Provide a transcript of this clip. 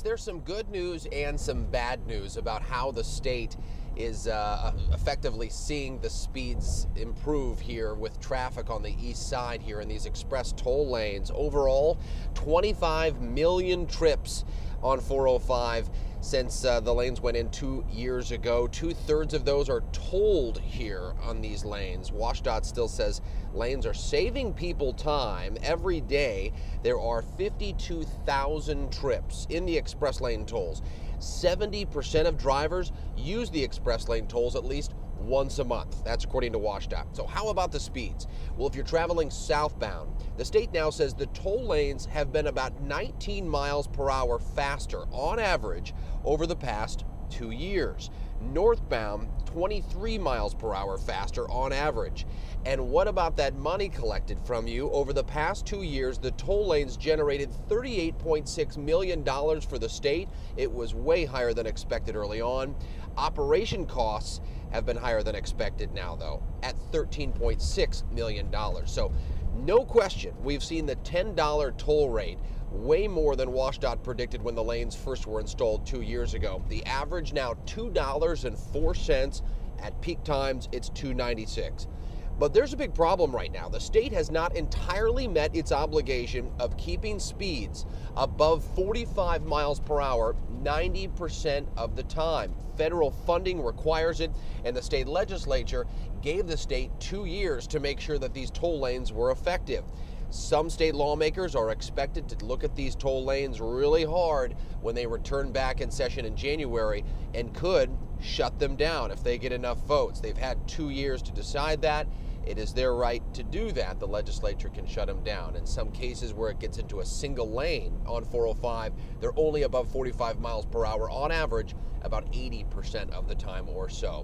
There's some good news and some bad news about how the state is effectively seeing the speeds improve here with traffic on the east side here in these express toll lanes. Overall, 25 million trips on 405 since the lanes went in 2 years ago. 2/3 of those are tolled here on these lanes. WashDOT still says lanes are saving people time. Every day there are 52,000 trips in the express lane tolls. 70% of drivers use the express lane tolls at least once a month. That's according to WashDOT. So how about the speeds? Well, if you're traveling southbound, the state now says the toll lanes have been about 19 miles per hour faster on average over the past 2 years. Northbound, 23 miles per hour faster on average. And what about that money collected from you? Over the past 2 years, the toll lanes generated $38.6 million for the state. It was way higher than expected early on. Operation costs have been higher than expected now, though, at $13.6 million. So no question, we've seen the $10 toll rate way more than WashDOT predicted when the lanes first were installed 2 years ago. The average now $2.04. At peak times, it's $2.96. But there's a big problem right now. The state has not entirely met its obligation of keeping speeds above 45 miles per hour 90% of the time. Federal funding requires it, and the state legislature gave the state 2 years to make sure that these toll lanes were effective. Some state lawmakers are expected to look at these toll lanes really hard when they return back in session in January and could shut them down if they get enough votes. They've had 2 years to decide that. It is their right to do that. The legislature can shut them down. In some cases where it gets into a single lane on 405, they're only above 45 miles per hour on average about 80% of the time or so.